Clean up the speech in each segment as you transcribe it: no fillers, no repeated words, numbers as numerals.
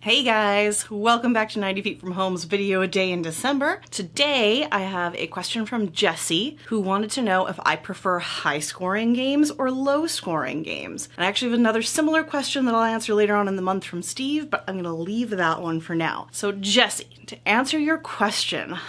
Hey guys, welcome back to 90 Feet from Home's video a day in December. Today I have a question from Jessie who wanted to know if I prefer high scoring games or low scoring games. And I actually have another similar question that I'll answer later on in the month from Steve, but I'm gonna leave that one for now. So Jessie, to answer your question,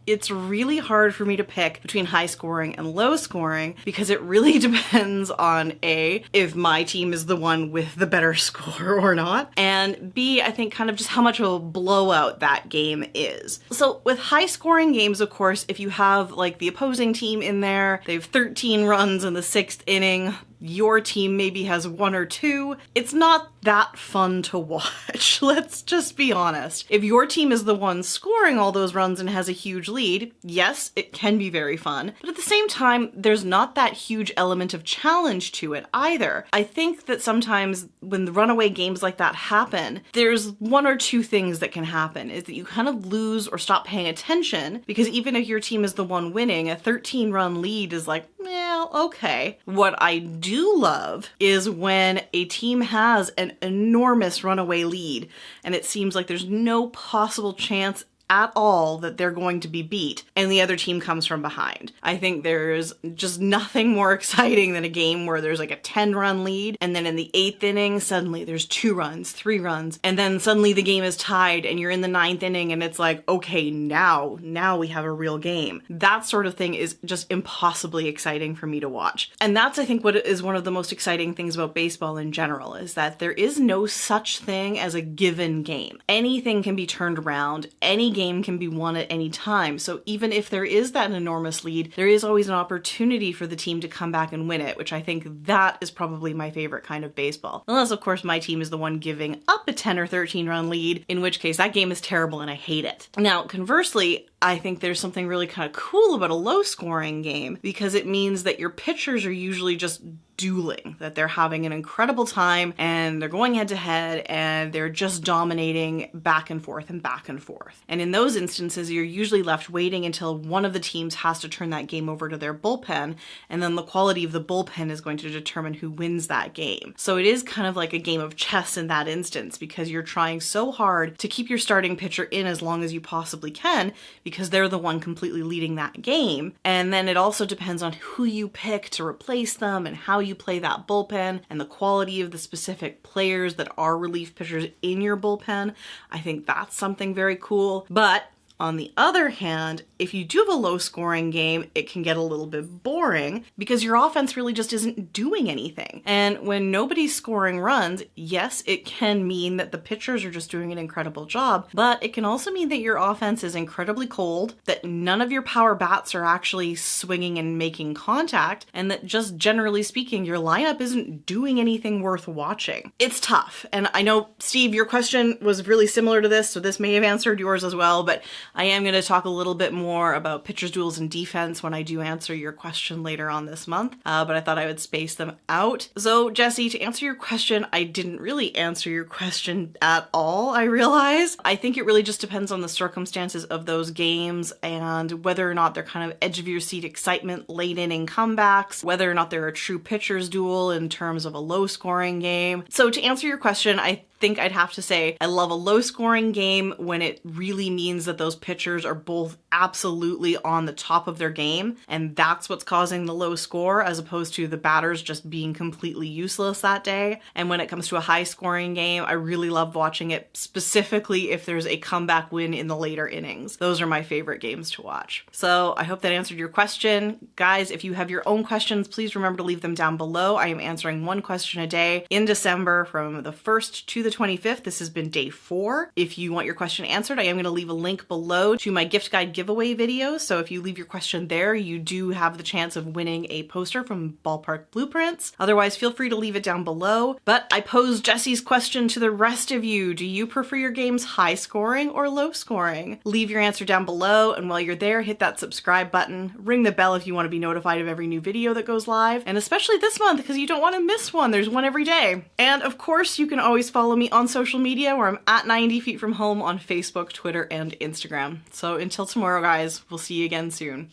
it's really hard for me to pick between high scoring and low scoring because it really depends on A, if my team is the one with the better score or not, and B, I think kind of just how much of a blowout that game is. So with high scoring games, of course, if you have like the opposing team in there, they have 13 runs in the 6th inning, your team maybe has 1 or 2, it's not that fun to watch. Let's just be honest. If your team is the one scoring all those runs and has a huge lead, yes, it can be very fun, but at the same time, there's not that huge element of challenge to it either. I think that sometimes when the runaway games like that happen, there's 1 or 2 things that can happen, is that you kind of lose or stop paying attention, because even if your team is the one winning, a 13-run lead is like, well, okay. What I do love is when a team has an enormous runaway lead and it seems like there's no possible chance at all that they're going to be beat and the other team comes from behind. I think there's just nothing more exciting than a game where there's like a 10-run lead and then in the 8th inning suddenly there's 2 runs, 3 runs, and then suddenly the game is tied and you're in the 9th inning and it's like, okay, now we have a real game. That sort of thing is just impossibly exciting for me to watch. And that's, I think, what is one of the most exciting things about baseball in general, is that there is no such thing as a given game. Anything can be turned around, any game can be won at any time. So even if there is that enormous lead, there is always an opportunity for the team to come back and win it, which I think that is probably my favorite kind of baseball. Unless, of course, my team is the one giving up a 10 or 13 run lead, in which case that game is terrible and I hate it. Now, conversely, I think there's something really kind of cool about a low scoring game because it means that your pitchers are usually just dueling, that they're having an incredible time and they're going head to head and they're just dominating back and forth and back and forth. And in those instances, you're usually left waiting until one of the teams has to turn that game over to their bullpen, and then the quality of the bullpen is going to determine who wins that game. So it is kind of like a game of chess in that instance because you're trying so hard to keep your starting pitcher in as long as you possibly can because they're the one completely leading that game. And then it also depends on who you pick to replace them and how you play that bullpen and the quality of the specific players that are relief pitchers in your bullpen. I think that's something very cool. But on the other hand, if you do have a low scoring game, it can get a little bit boring because your offense really just isn't doing anything. And when nobody's scoring runs, yes, it can mean that the pitchers are just doing an incredible job, but it can also mean that your offense is incredibly cold, that none of your power bats are actually swinging and making contact, and that just generally speaking, your lineup isn't doing anything worth watching. It's tough. And I know, Steve, your question was really similar to this, so this may have answered yours as well, but I am going to talk a little bit more about pitchers, duels, and defense when I do answer your question later on this month, but I thought I would space them out. So, Jessie, to answer your question, I didn't really answer your question at all, I realize. I think it really just depends on the circumstances of those games and whether or not they're kind of edge-of-your-seat excitement, late-inning comebacks, whether or not they're a true pitcher's duel in terms of a low-scoring game. So to answer your question, I think I'd have to say I love a low scoring game when it really means that those pitchers are both absolutely on the top of their game and that's what's causing the low score as opposed to the batters just being completely useless that day. And when it comes to a high scoring game, I really love watching it, specifically if there's a comeback win in the later innings. Those are my favorite games to watch. So I hope that answered your question. Guys, if you have your own questions, please remember to leave them down below. I am answering 1 question a day in December from the 1st to the 25th. This has been day 4. If you want your question answered, I am going to leave a link below to my gift guide giveaway video. So if you leave your question there, you do have the chance of winning a poster from Ballpark Blueprints. Otherwise, feel free to leave it down below. But I posed Jessie's question to the rest of you. Do you prefer your games high scoring or low scoring? Leave your answer down below. And while you're there, hit that subscribe button. Ring the bell if you want to be notified of every new video that goes live. And especially this month, because you don't want to miss one. There's one every day. And of course, you can always follow me on social media where I'm at 90 Feet From Home on Facebook, Twitter, and Instagram. So until tomorrow, guys, we'll see you again soon.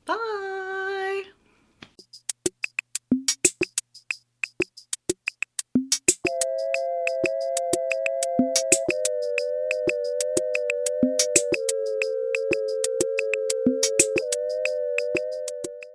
Bye!